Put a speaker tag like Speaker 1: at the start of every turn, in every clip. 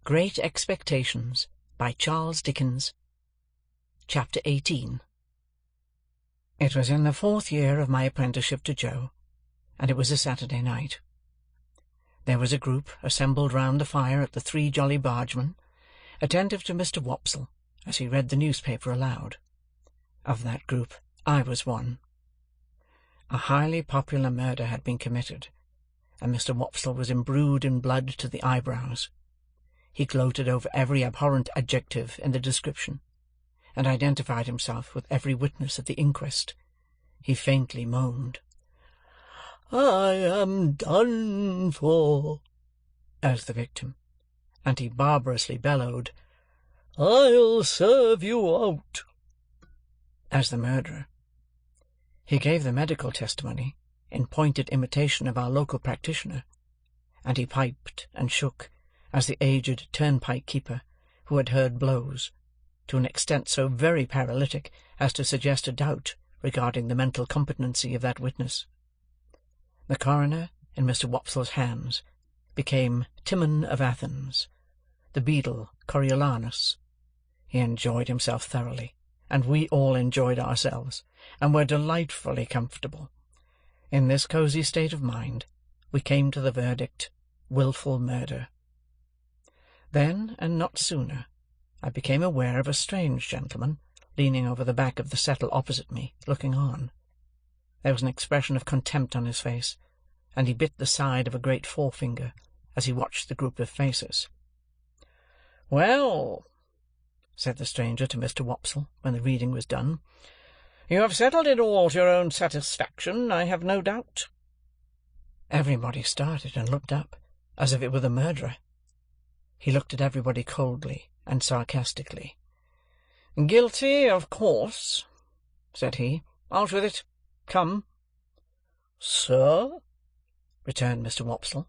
Speaker 1: Great Expectations, by Charles Dickens. Chapter 18. It was in the 4th year of my apprenticeship to Joe, and it was a Saturday night. There was a group assembled round the fire at the Three Jolly Bargemen, attentive to Mr. Wopsle as he read the newspaper aloud. Of that group I was one. A highly popular murder had been committed, and Mr. Wopsle was imbrued in blood to the eyebrows. He gloated over every abhorrent adjective in the description, and identified himself with every witness at the inquest. He faintly moaned, "I am done for," as the victim, and he barbarously bellowed, "I'll serve you out," as the murderer. He gave the medical testimony in pointed imitation of our local practitioner, and he piped and shook as the aged turnpike-keeper, who had heard blows, to an extent so very paralytic as to suggest a doubt regarding the mental competency of that witness. The coroner, in Mr. Wopsle's hands, became Timon of Athens, the beadle Coriolanus. He enjoyed himself thoroughly, and we all enjoyed ourselves, and were delightfully comfortable. In this cosy state of mind, we came to the verdict, wilful murder. Then, and not sooner, I became aware of a strange gentleman leaning over the back of the settle opposite me, looking on. There was an expression of contempt on his face, and he bit the side of a great forefinger as he watched the group of faces. "Well," said the stranger to Mr. Wopsle, when the reading was done, "you have settled it all to your own satisfaction, I have no doubt." Everybody started and looked up, as if it were the murderer. He looked at everybody coldly and sarcastically. "Guilty, of course," said he. "Out with it. Come." "Sir," returned Mr. Wopsle,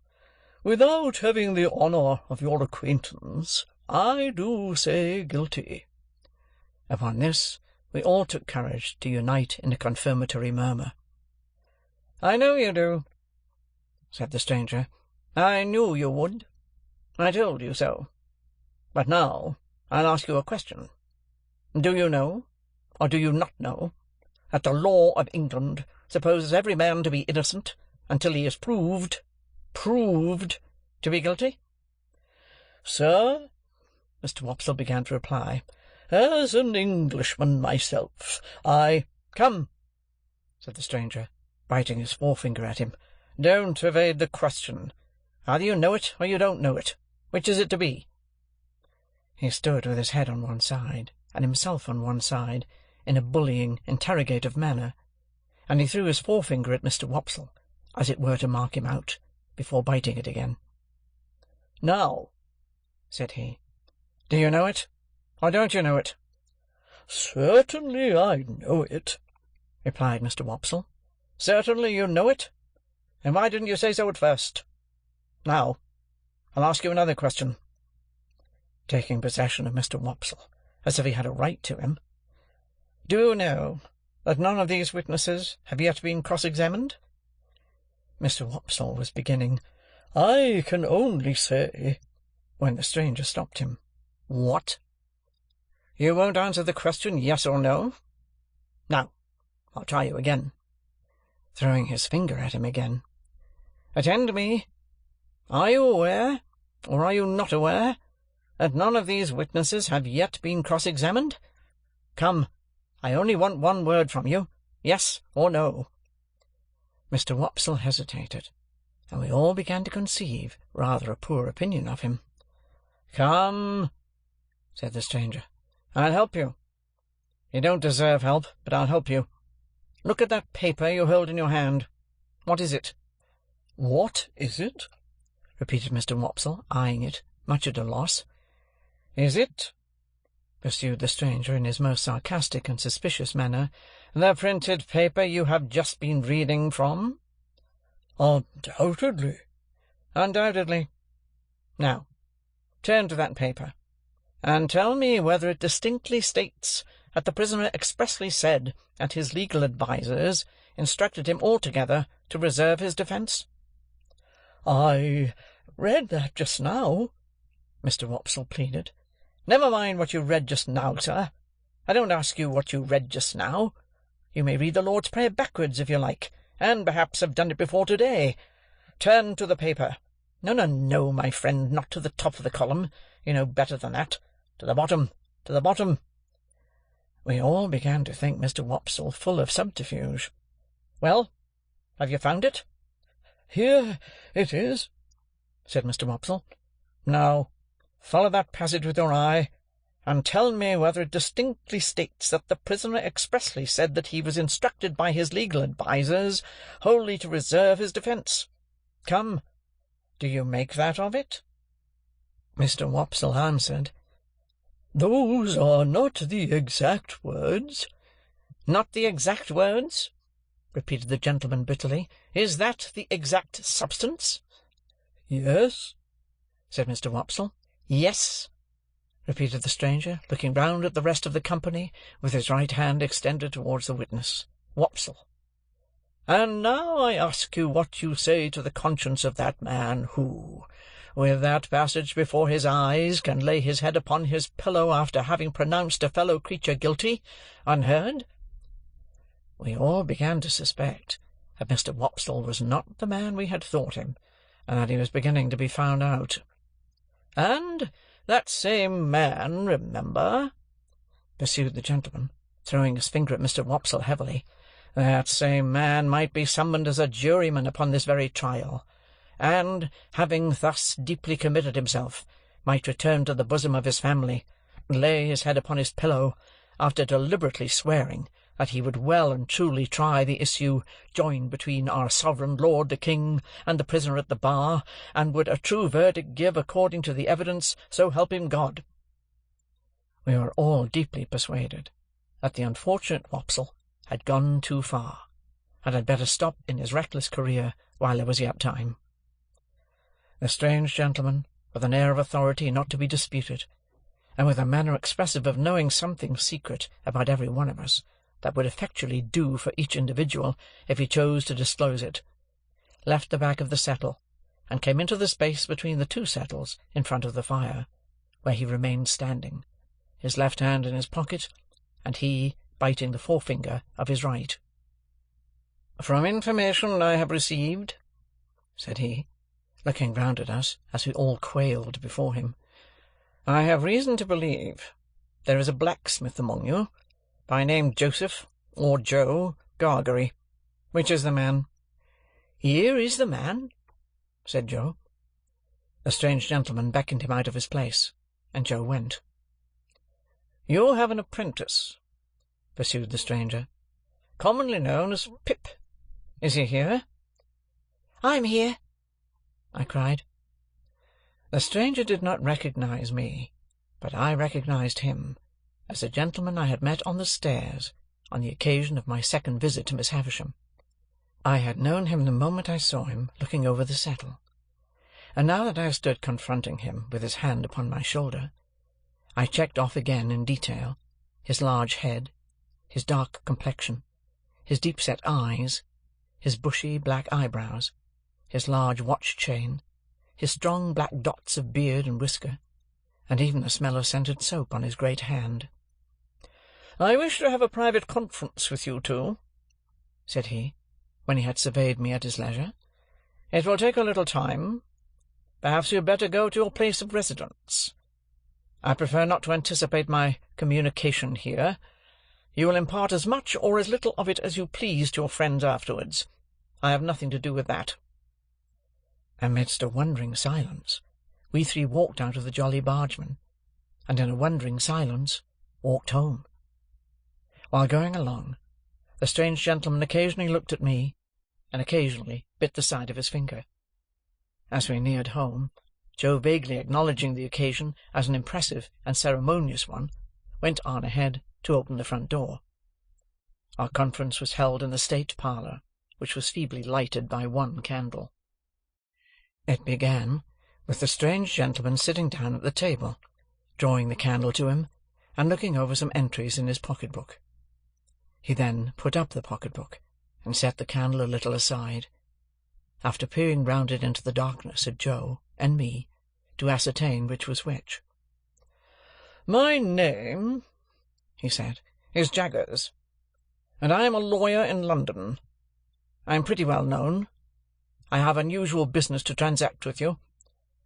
Speaker 1: "without having the honour of your acquaintance, I do say guilty." Upon this, we all took courage to unite in a confirmatory murmur. "I know you do," said the stranger. "I knew you would. I told you so. But now I'll ask you a question. Do you know, or do you not know, that the law of England supposes every man to be innocent until he is proved to be guilty?" "Sir," Mr. Wopsle began to reply, "as an Englishman myself, I—" "Come," said the stranger, biting his forefinger at him, "don't evade the question. Either you know it, or you don't know it. Which is it to be?" He stood with his head on one side, and himself on one side, in a bullying, interrogative manner, and he threw his forefinger at Mr. Wopsle, as it were to mark him out, before biting it again. "Now," said he, "do you know it, or don't you know it?" "Certainly I know it," replied Mr. Wopsle. "Certainly you know it? And why didn't you say so at first? Now, I'll ask you another question," taking possession of Mr. Wopsle, as if he had a right to him. "Do you know that none of these witnesses have yet been cross-examined?" Mr. Wopsle was beginning, "I can only say," when the stranger stopped him. "What? You won't answer the question, yes or no? Now, I'll try you again," throwing his finger at him again. "Attend me. Are you aware, or are you not aware, that none of these witnesses have yet been cross-examined? Come, I only want one word from you, yes or no." Mr. Wopsle hesitated, and we all began to conceive rather a poor opinion of him. "Come," said the stranger, "I'll help you. You don't deserve help, but I'll help you. Look at that paper you hold in your hand. What is it?" "What is it?" repeated Mr. Wopsle, eyeing it, much at a loss. "Is it," pursued the stranger in his most sarcastic and suspicious manner, "the printed paper you have just been reading from?" "Undoubtedly." "Undoubtedly. Now, turn to that paper, and tell me whether it distinctly states that the prisoner expressly said that his legal advisers instructed him altogether to reserve his defence?" "I read that just now," Mr. Wopsle pleaded. "Never mind what you read just now, sir. I don't ask you what you read just now. You may read the Lord's Prayer backwards, if you like, and perhaps have done it before to-day. Turn to the paper. No, my friend, not to the top of the column. You know better than that. To the bottom, to the bottom." We all began to think Mr. Wopsle full of subterfuge. "Well, have you found it?" "Here it is," said Mr. Wopsle. "Now, follow that passage with your eye, and tell me whether it distinctly states that the prisoner expressly said that he was instructed by his legal advisers wholly to reserve his defence. Come, do you make that of it?" Mr. Wopsle answered, "Those are not the exact words." "Not the exact words?" repeated the gentleman bitterly. "Is that the exact substance?" "Yes," said Mr. Wopsle. "Yes," repeated the stranger, looking round at the rest of the company, with his right hand extended towards the witness, Wopsle. "And now I ask you what you say to the conscience of that man who, with that passage before his eyes, can lay his head upon his pillow after having pronounced a fellow creature guilty, unheard?" We all began to suspect that Mr. Wopsle was not the man we had thought him, and that he was beginning to be found out. "And that same man, remember," pursued the gentleman, throwing his finger at Mr. Wopsle heavily, "that same man might be summoned as a juryman upon this very trial, and, having thus deeply committed himself, might return to the bosom of his family, and lay his head upon his pillow, after deliberately swearing that he would well and truly try the issue joined between our sovereign lord the king and the prisoner at the bar, and would a true verdict give according to the evidence, so help him God." We were all deeply persuaded that the unfortunate Wopsle had gone too far, and had better stop in his reckless career while there was yet time. The strange gentleman, with an air of authority not to be disputed, and with a manner expressive of knowing something secret about every one of us, that would effectually do for each individual if he chose to disclose it, left the back of the settle, and came into the space between the two settles in front of the fire, where he remained standing, his left hand in his pocket, and he biting the forefinger of his right. "From information I have received," said he, looking round at us as we all quailed before him, "I have reason to believe there is a blacksmith among you, by name Joseph, or Joe, Gargery. Which is the man?" "Here is the man," said Joe. The strange gentleman beckoned him out of his place, and Joe went. "You have an apprentice," pursued the stranger, "commonly known as Pip. Is he here?" "I am here," I cried. The stranger did not recognize me, but I recognized him as the gentleman I had met on the stairs on the occasion of my second visit to Miss Havisham. I had known him the moment I saw him looking over the settle, and now that I stood confronting him with his hand upon my shoulder, I checked off again in detail his large head, his dark complexion, his deep-set eyes, his bushy black eyebrows, his large watch-chain, his strong black dots of beard and whisker, and even the smell of scented soap on his great hand. "I wish to have a private conference with you two," said he, when he had surveyed me at his leisure. "It will take a little time. Perhaps you had better go to your place of residence. I prefer not to anticipate my communication here. You will impart as much or as little of it as you please to your friends afterwards. I have nothing to do with that." Amidst a wondering silence, we three walked out of the Jolly Bargeman, and in a wondering silence walked home. While going along, the strange gentleman occasionally looked at me, and occasionally bit the side of his finger. As we neared home, Joe, vaguely acknowledging the occasion as an impressive and ceremonious one, went on ahead to open the front door. Our conference was held in the state parlour, which was feebly lighted by one candle. It began with the strange gentleman sitting down at the table, drawing the candle to him, and looking over some entries in his pocket-book. He then put up the pocket-book, and set the candle a little aside. After peering round it into the darkness at Joe and me, to ascertain which was which. "My name," he said, "is Jaggers, and I am a lawyer in London. I am pretty well known. I have unusual business to transact with you,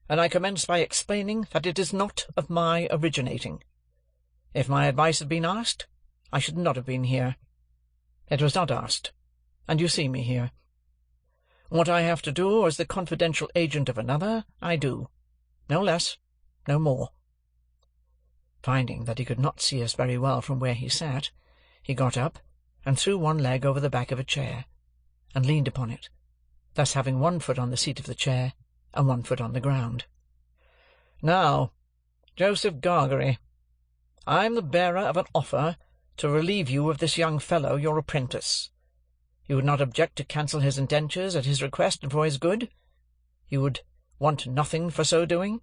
Speaker 1: and I commence by explaining that it is not of my originating. If my advice had been asked, I should not have been here. It was not asked, and you see me here. What I have to do as the confidential agent of another, I do. No less, no more." Finding that he could not see us very well from where he sat, he got up, and threw one leg over the back of a chair, and leaned upon it, thus having one foot on the seat of the chair, and one foot on the ground. "Now, Joseph Gargery, I am the bearer of an offer to relieve you of this young fellow, your apprentice. You would not object to cancel his indentures at his request and for his good? You would want nothing for so doing?"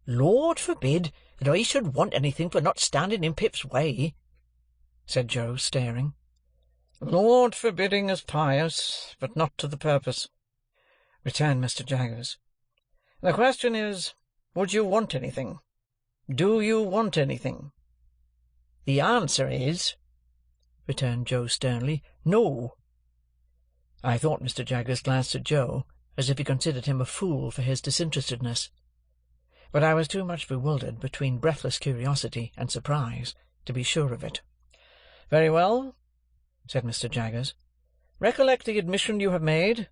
Speaker 1: "Lord forbid that I should want anything for not standing in Pip's way," said Joe, staring. "Lord forbidding is pious, but not to the purpose," returned Mr. Jaggers. "The question is, would you want anything? Do you want anything?" "The answer is," returned Joe sternly, "no." I thought Mr. Jaggers glanced at Joe as if he considered him a fool for his disinterestedness, but I was too much bewildered between breathless curiosity and surprise to be sure of it. "Very well," said Mr. Jaggers. "Recollect the admission you have made,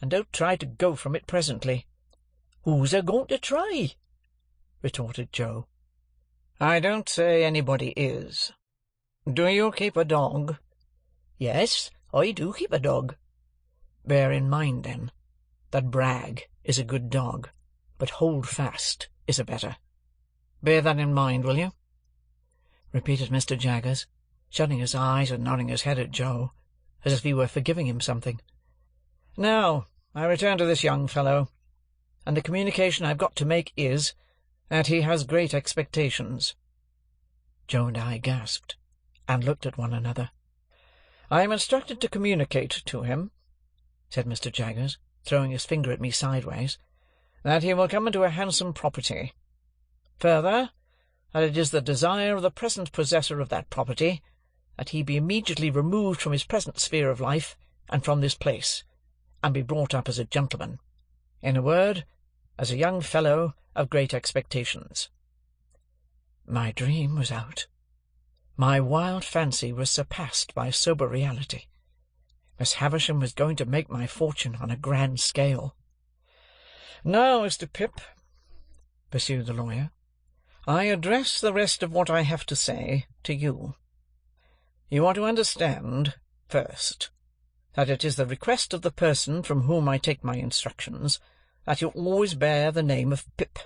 Speaker 1: and don't try to go from it presently." "Who's a-going to try?" retorted Joe. "I don't say anybody is. Do you keep a dog?" "Yes, I do keep a dog." "Bear in mind, then, that Bragg is a good dog, but Holdfast is a better. Bear that in mind, will you?" repeated Mr. Jaggers, shutting his eyes and nodding his head at Joe, as if he were forgiving him something. "Now, I return to this young fellow, and the communication I've got to make is, that he has great expectations." Joe and I gasped, and looked at one another. "I am instructed to communicate to him," said Mr. Jaggers, throwing his finger at me sideways, "that he will come into a handsome property. Further, that it is the desire of the present possessor of that property that he be immediately removed from his present sphere of life and from this place, and be brought up as a gentleman. In a word, as a young fellow of great expectations." My dream was out. My wild fancy was surpassed by sober reality. Miss Havisham was going to make my fortune on a grand scale. "Now, Mr. Pip," pursued the lawyer, "I address the rest of what I have to say to you. You are to understand, first, that it is the request of the person from whom I take my instructions that you always bear the name of Pip.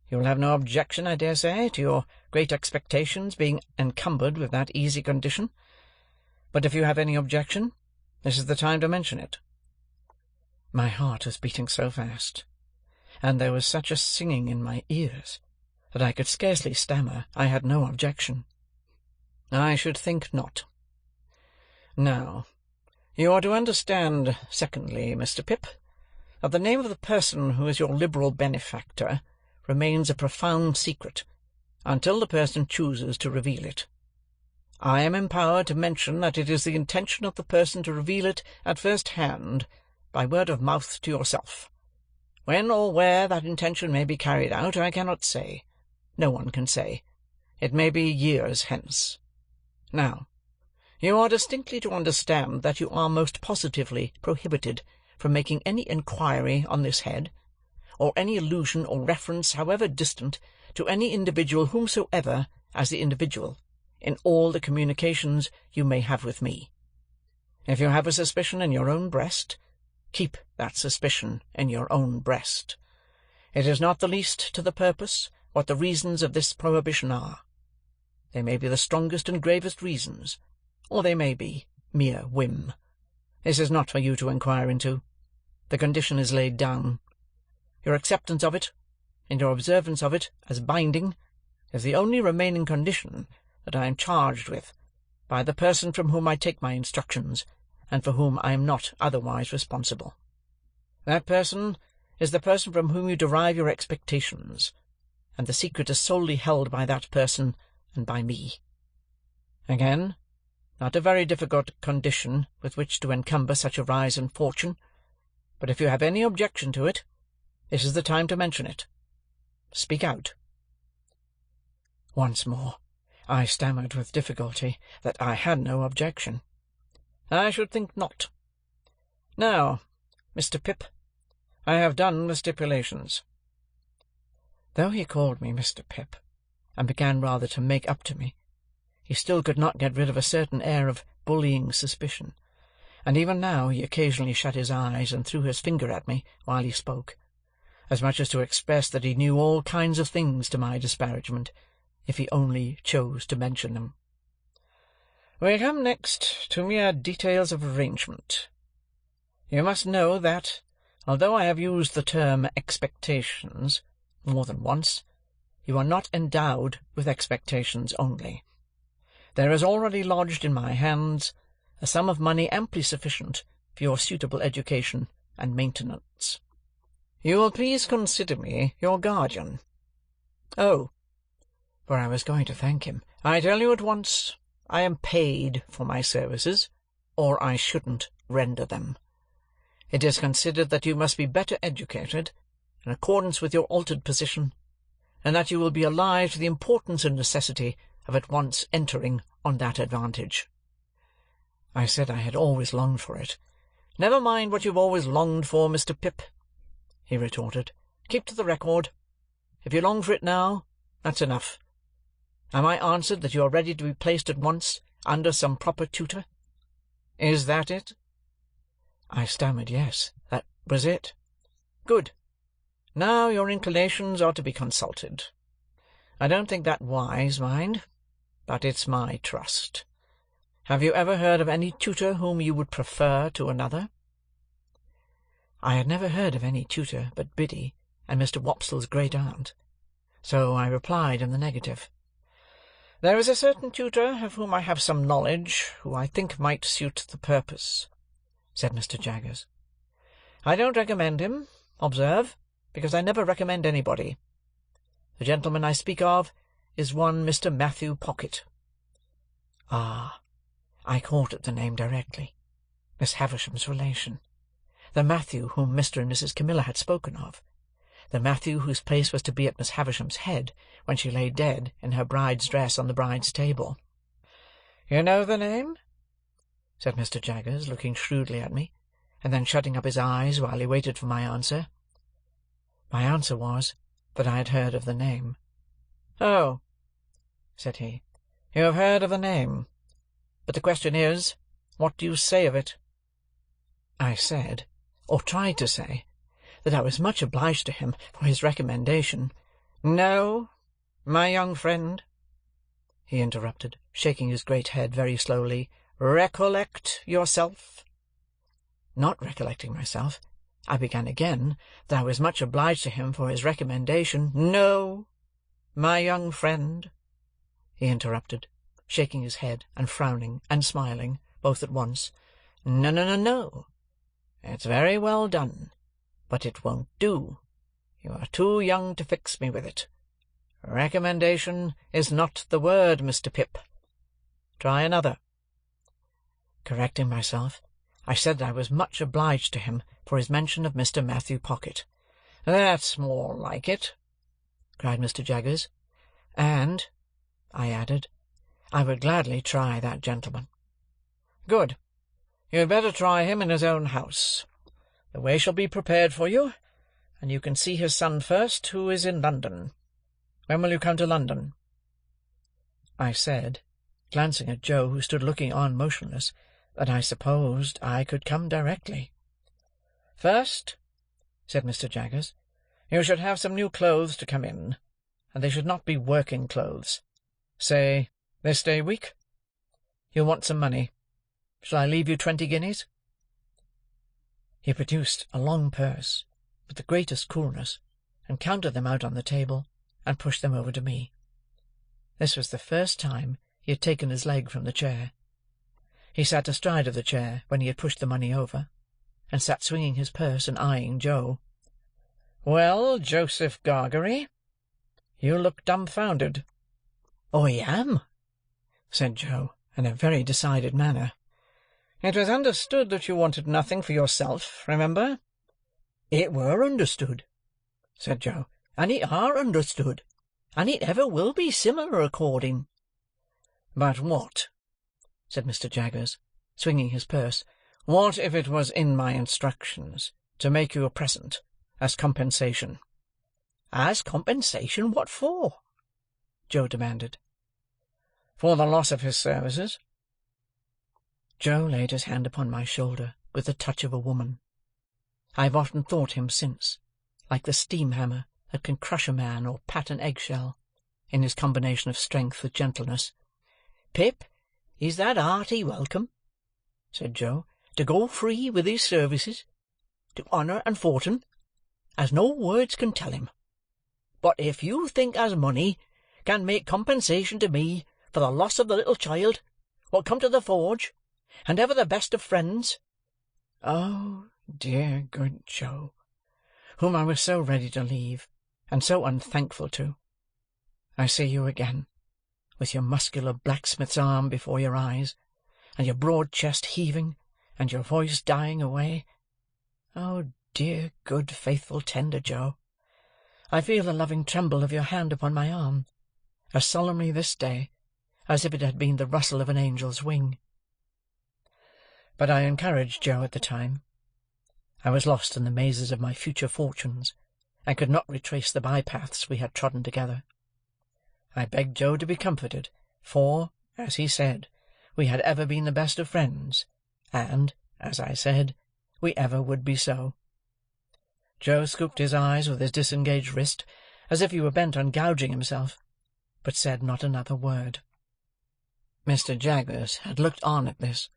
Speaker 1: You will have no objection, I dare say, to your great expectations being encumbered with that easy condition. But if you have any objection, this is the time to mention it." My heart was beating so fast, and there was such a singing in my ears, that I could scarcely stammer I had no objection. "I should think not. Now, you are to understand, secondly, Mr. Pip, that the name of the person who is your liberal benefactor remains a profound secret until the person chooses to reveal it. I am empowered to mention that it is the intention of the person to reveal it at first hand, by word of mouth to yourself. When or where that intention may be carried out, I cannot say. No one can say. It may be years hence. Now, you are distinctly to understand that you are most positively prohibited from making any inquiry on this head, or any allusion or reference, however distant, to any individual whomsoever as the individual, in all the communications you may have with me. If you have a suspicion in your own breast, keep that suspicion in your own breast. It is not the least to the purpose what the reasons of this prohibition are. They may be the strongest and gravest reasons, or they may be mere whim. This is not for you to inquire into. The condition is laid down. Your acceptance of it, and your observance of it as binding, is the only remaining condition that I am charged with by the person from whom I take my instructions, and for whom I am not otherwise responsible. That person is the person from whom you derive your expectations, and the secret is solely held by that person and by me. Again, not a very difficult condition with which to encumber such a rise in fortune, but if you have any objection to it, this is the time to mention it. Speak out." Once more I stammered with difficulty that I had no objection. "I should think not. Now, Mr. Pip, I have done the stipulations." Though he called me Mr. Pip, and began rather to make up to me, he still could not get rid of a certain air of bullying suspicion, and even now he occasionally shut his eyes and threw his finger at me while he spoke, as much as to express that he knew all kinds of things to my disparagement, if he only chose to mention them. "We come next to mere details of arrangement. You must know that, although I have used the term expectations more than once, you are not endowed with expectations only. There is already lodged in my hands a sum of money amply sufficient for your suitable education and maintenance. You will please consider me your guardian. Oh, for I was going to thank him, I tell you at once, I am paid for my services, or I shouldn't render them. It is considered that you must be better educated, in accordance with your altered position, and that you will be alive to the importance and necessity of at once entering on that advantage." I said I had always longed for it. "Never mind what you've always longed for, Mr. Pip," he retorted. "Keep to the record. If you long for it now, that's enough. Am I answered that you are ready to be placed at once under some proper tutor? Is that it?" I stammered yes, that was it. "Good. Now your inclinations are to be consulted. I don't think that wise, mind, but it's my trust. Have you ever heard of any tutor whom you would prefer to another?" I had never heard of any tutor but Biddy and Mr. Wopsle's great-aunt, so I replied in the negative. "There is a certain tutor of whom I have some knowledge, who I think might suit the purpose," said Mr. Jaggers. "I don't recommend him, observe, because I never recommend anybody. The gentleman I speak of is one Mr. Matthew Pocket." Ah, I caught at the name directly. Miss Havisham's relation. The Matthew whom Mr. and Mrs. Camilla had spoken of. The Matthew whose place was to be at Miss Havisham's head when she lay dead in her bride's dress on the bride's table. "You know the name?" said Mr. Jaggers, looking shrewdly at me, and then shutting up his eyes while he waited for my answer. My answer was that I had heard of the name. "Oh," said he, "you have heard of the name. But the question is, what do you say of it?" I said, or tried to say, that I was much obliged to him for his recommendation. "No, my young friend," he interrupted, shaking his great head very slowly, "recollect yourself." Not recollecting myself, I began again that I was much obliged to him for his recommendation. "No, my young friend," he interrupted, shaking his head, and frowning, and smiling, both at once. "No, no, no, no. It's very well done, but it won't do. You are too young to fix me with it. Recommendation is not the word, Mr. Pip. Try another." Correcting myself, I said that I was much obliged to him for his mention of Mr. Matthew Pocket. "That's more like it," cried Mr. Jaggers. "And," I added, "I would gladly try that gentleman." "Good. You had better try him in his own house. The way shall be prepared for you, and you can see his son first, who is in London. When will you come to London?" I said, glancing at Joe, who stood looking on motionless, that I supposed I could come directly. "First," said Mr. Jaggers, "you should have some new clothes to come in, and they should not be working clothes. Say, this day week. You'll want some money. Shall I leave you 20 guineas? He produced a long purse, with the greatest coolness, and counted them out on the table, and pushed them over to me. This was the first time he had taken his leg from the chair. He sat astride of the chair when he had pushed the money over, and sat swinging his purse and eyeing Joe. "Well, Joseph Gargery, you look dumbfounded." "I am," said Joe, in a very decided manner. "It was understood that you wanted nothing for yourself, remember." "It were understood," said Joe, "and it are understood, and it ever will be similar according." "But what," said Mr. Jaggers, swinging his purse, "what if it was in my instructions to make you a present, as compensation?" "As compensation what for?" Joe demanded. "For the loss of his services." Joe laid his hand upon my shoulder with the touch of a woman. I have often thought him since, like the steam-hammer that can crush a man or pat an egg-shell, in his combination of strength with gentleness. "Pip, is that hearty welcome," said Joe, "to go free with his services, to honour and fortune, as no words can tell him. But if you think as money can make compensation to me for the loss of the little child what come to the forge, and ever the best of friends—" "Oh, dear good Joe, whom I was so ready to leave, and so unthankful to! I see you again, with your muscular blacksmith's arm before your eyes, and your broad chest heaving, and your voice dying away. Oh, dear, good, faithful, tender Joe, I feel the loving tremble of your hand upon my arm, as solemnly this day, as if it had been the rustle of an angel's wing." But I encouraged Joe at the time. I was lost in the mazes of my future fortunes, and could not retrace the by-paths we had trodden together. I begged Joe to be comforted, for, as he said, we had ever been the best of friends, and, as I said, we ever would be so. Joe scooped his eyes with his disengaged wrist, as if he were bent on gouging himself, but said not another word. Mr. Jaggers had looked on at this,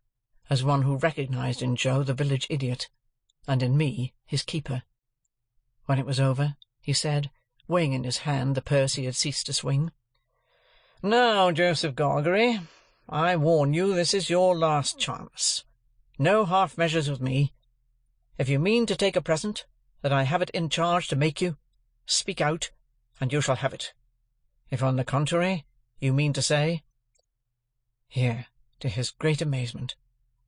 Speaker 1: as one who recognized in Joe the village idiot, and in me his keeper. When it was over, he said, weighing in his hand the purse he had ceased to swing, "Now, Joseph Gargery, I warn you this is your last chance. No half measures with me. If you mean to take a present that I have it in charge to make you, speak out, and you shall have it. If, on the contrary, you mean to say—" Here, to his great amazement,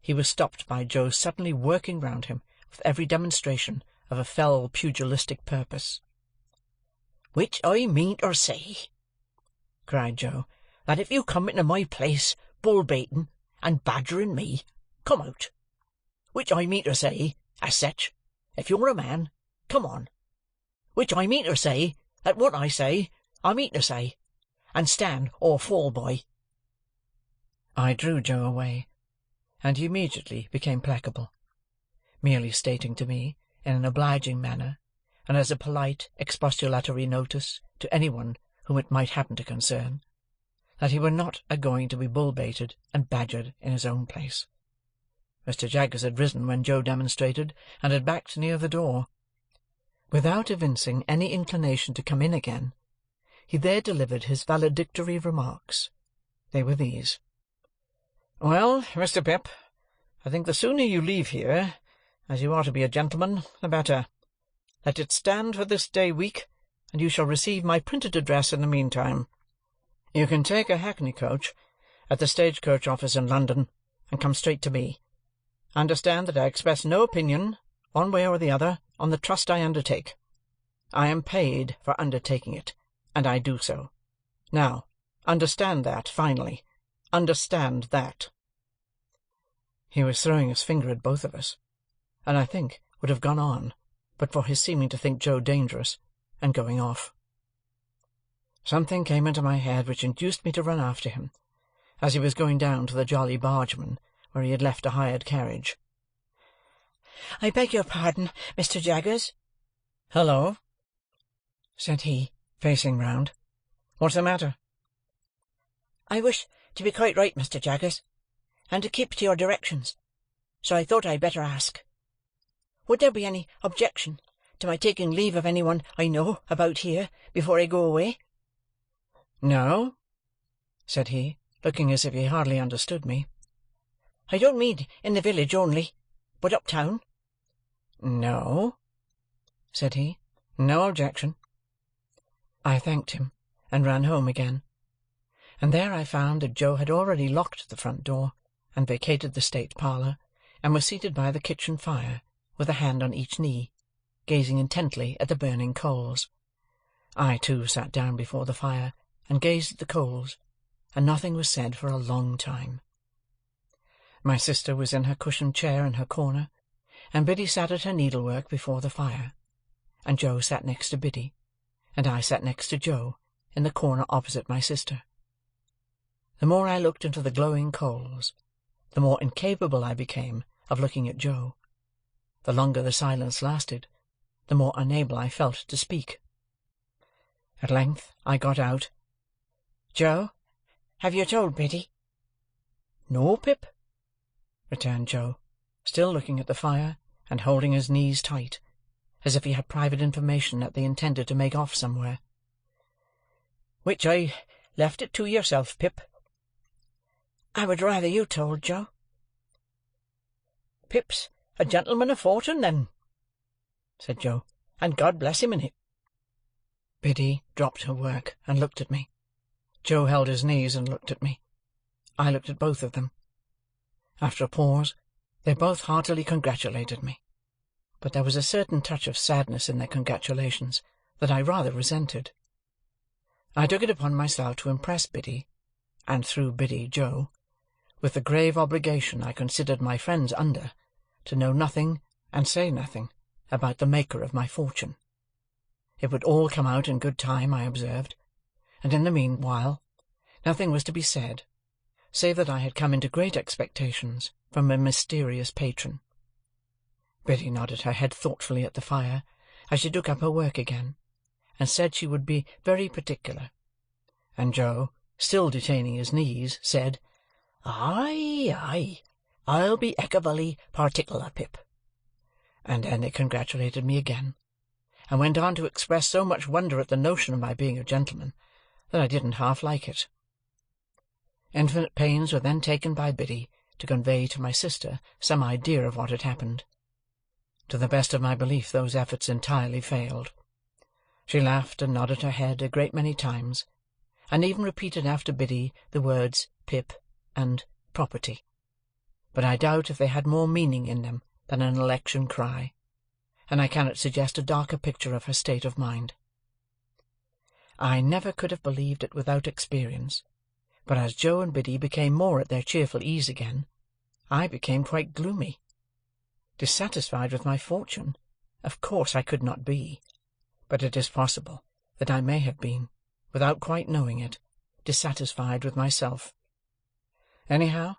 Speaker 1: he was stopped by Joe suddenly working round him with every demonstration of a fell pugilistic purpose. "Which I mean to say," cried Joe, "that if you come into my place bull-baiting and badgering me, come out. Which I mean to say, as such, if you're a man, come on. Which I mean to say, that what I say, I mean to say, and stand or fall by." I drew Joe away, and he immediately became placable, merely stating to me, in an obliging manner, and as a polite expostulatory notice to any one whom it might happen to concern, that he were not a-going to be bull-baited and badgered in his own place. Mr. Jaggers had risen when Joe demonstrated, and had backed near the door. Without evincing any inclination to come in again, he there delivered his valedictory remarks. They were these: "Well, Mr. Pip, I think the sooner you leave here, as you are to be a gentleman, the better. Let it stand for this day week, and you shall receive my printed address in the meantime. You can take a hackney coach at the stage-coach office in London, and come straight to me. Understand that I express no opinion, one way or the other, on the trust I undertake. I am paid for undertaking it, and I do so. Now, understand that, finally. Understand that." He was throwing his finger at both of us, and I think would have gone on, but for his seeming to think Joe dangerous, and going off. Something came into my head which induced me to run after him, as he was going down to the Jolly Bargeman, where he had left a hired carriage. "I beg your pardon, Mr. Jaggers." "Hullo," said he, facing round. "What's the matter?" "I wish to be quite right, Mr. Jaggers, and to keep to your directions, so I thought I'd better ask. Would there be any objection to my taking leave of any one I know about here before I go away?" "No," said he, looking as if he hardly understood me. "I don't mean in the village only, but up town?" "No," said he. No objection." I thanked him, and ran home again. And there I found that Joe had already locked the front door, and vacated the state parlour, and was seated by the kitchen fire, with a hand on each knee, gazing intently at the burning coals. I, too, sat down before the fire, and gazed at the coals, and nothing was said for a long time. My sister was in her cushioned chair in her corner, and Biddy sat at her needlework before the fire, and Joe sat next to Biddy, and I sat next to Joe, in the corner opposite my sister. The more I looked into the glowing coals, the more incapable I became of looking at Joe. The longer the silence lasted, the more unable I felt to speak. At length I got out, "Joe, have you told Biddy?" "No, Pip," returned Joe, still looking at the fire, and holding his knees tight, as if he had private information that they intended to make off somewhere. "Which I left it to yourself, Pip." "I would rather you told, Joe." "Pip's a gentleman of fortune, then," said Joe, "and God bless him in it." Biddy dropped her work, and looked at me. Joe held his knees, and looked at me. I looked at both of them. After a pause, they both heartily congratulated me, but there was a certain touch of sadness in their congratulations that I rather resented. I took it upon myself to impress Biddy, and through Biddy Joe, with the grave obligation I considered my friends under, to know nothing and say nothing about the maker of my fortune. It would all come out in good time, I observed, and in the meanwhile nothing was to be said, save that I had come into great expectations from a mysterious patron. Biddy nodded her head thoughtfully at the fire as she took up her work again, and said she would be very particular, and Joe, still detaining his knees, said, "Aye, aye, I'll be eckervally particular, Pip." And then they congratulated me again, and went on to express so much wonder at the notion of my being a gentleman, that I didn't half like it. Infinite pains were then taken by Biddy to convey to my sister some idea of what had happened. To the best of my belief those efforts entirely failed. She laughed and nodded her head a great many times, and even repeated after Biddy the words Pip and property, but I doubt if they had more meaning in them than an election cry, and I cannot suggest a darker picture of her state of mind. I never could have believed it without experience, but as Joe and Biddy became more at their cheerful ease again, I became quite gloomy. Dissatisfied with my fortune, of course I could not be, but it is possible that I may have been, without quite knowing it, dissatisfied with myself. Anyhow,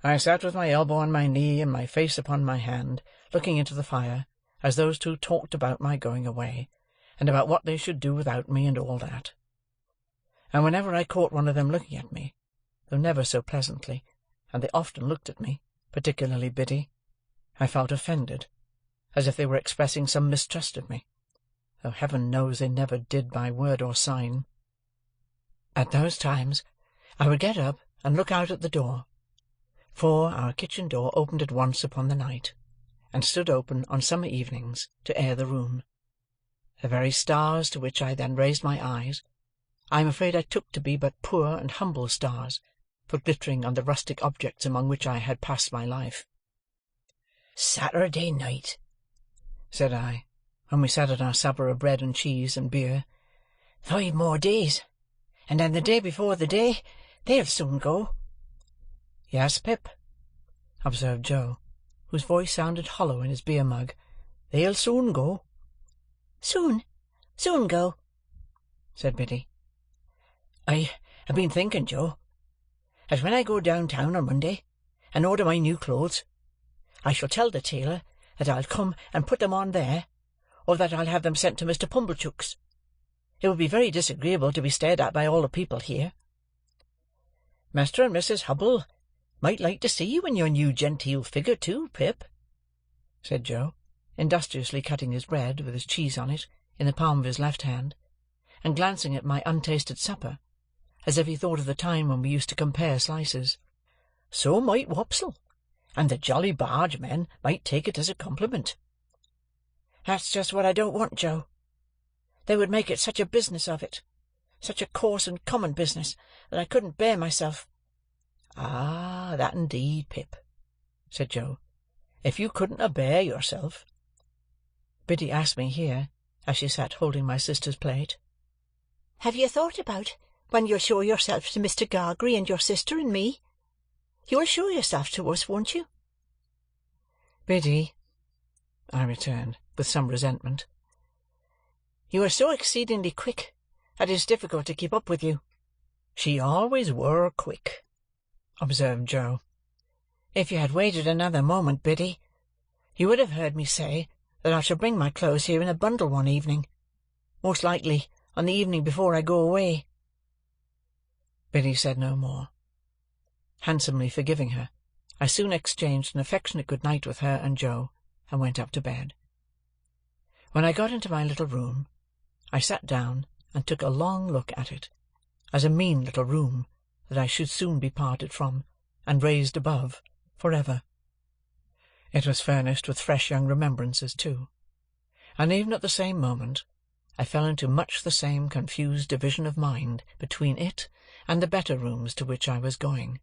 Speaker 1: I sat with my elbow on my knee and my face upon my hand, looking into the fire, as those two talked about my going away, and about what they should do without me, and all that. And whenever I caught one of them looking at me, though never so pleasantly, and they often looked at me, particularly Biddy, I felt offended, as if they were expressing some mistrust of me, though heaven knows they never did by word or sign. At those times I would get up and look out at the door, for our kitchen door opened at once upon the night, and stood open on summer evenings to air the room. The very stars to which I then raised my eyes, I am afraid I took to be but poor and humble stars, for glittering on the rustic objects among which I had passed my life. "Saturday night," said I, when we sat at our supper of bread and cheese and beer. "5 more days, and then the day before the day, they'll soon go." "Yes, Pip," observed Joe, whose voice sounded hollow in his beer mug, "they'll soon go." "Soon go," said Biddy. "I have been thinking, Joe, that when I go down-town on Monday, and order my new clothes, I shall tell the tailor that I'll come and put them on there, or that I'll have them sent to Mr. Pumblechook's. It would be very disagreeable to be stared at by all the people here." "Mr. and Mrs. Hubble might like to see you in your new genteel figure too, Pip," said Joe, industriously cutting his bread, with his cheese on it, in the palm of his left hand, and glancing at my untasted supper, as if he thought of the time when we used to compare slices. "So might Wopsle, and the Jolly Bargemen might take it as a compliment." "That's just what I don't want, Joe," They would make it such a business of it, such a coarse and common business, that I couldn't bear myself." "Ah, that indeed, Pip," said Joe. "If you couldn't a-bear yourself—" Biddy asked me here, as she sat holding my sister's plate, "Have you thought about when you'll show yourself to Mr. Gargery and your sister and me? You'll show yourself to us, won't you?" "Biddy," I returned, with some resentment, "you are so exceedingly quick that it is difficult to keep up with you." "She always were quick," observed Joe. "If you had waited another moment, Biddy, you would have heard me say that I shall bring my clothes here in a bundle one evening, most likely on the evening before I go away." Biddy said no more. Handsomely forgiving her, I soon exchanged an affectionate good night with her and Joe, and went up to bed. When I got into my little room, I sat down and took a long look at it, as a mean little room that I should soon be parted from, and raised above, for ever. It was furnished with fresh young remembrances too, and even at the same moment I fell into much the same confused division of mind between it and the better rooms to which I was going,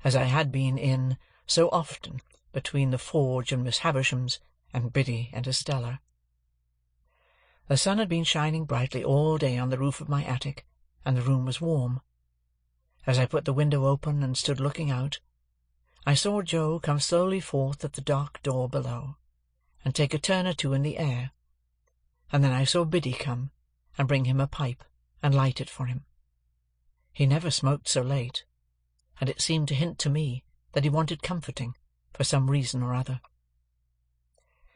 Speaker 1: as I had been in so often between the Forge and Miss Havisham's, and Biddy and Estella. The sun had been shining brightly all day on the roof of my attic, and the room was warm. As I put the window open and stood looking out, I saw Joe come slowly forth at the dark door below, and take a turn or two in the air, and then I saw Biddy come and bring him a pipe and light it for him. He never smoked so late, and it seemed to hint to me that he wanted comforting for some reason or other.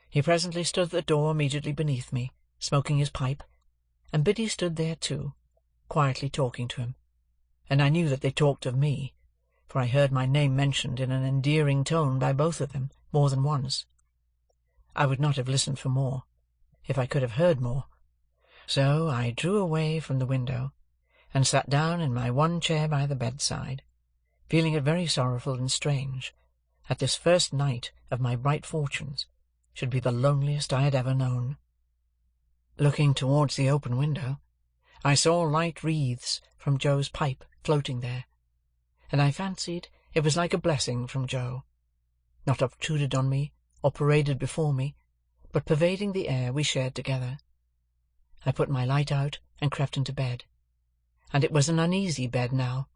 Speaker 1: He presently stood at the door immediately beneath me, smoking his pipe, and Biddy stood there too, quietly talking to him, and I knew that they talked of me, for I heard my name mentioned in an endearing tone by both of them more than once. I would not have listened for more, if I could have heard more, so I drew away from the window, and sat down in my one chair by the bedside, feeling it very sorrowful and strange that this first night of my bright fortunes should be the loneliest I had ever known. Looking towards the open window, I saw light wreaths from Joe's pipe floating there, and I fancied it was like a blessing from Joe, not obtruded on me or paraded before me, but pervading the air we shared together. I put my light out and crept into bed, and it was an uneasy bed now,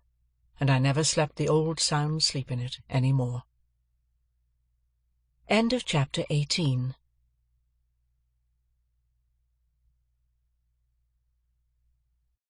Speaker 1: and I never slept the old sound sleep in it any more. Chapter 18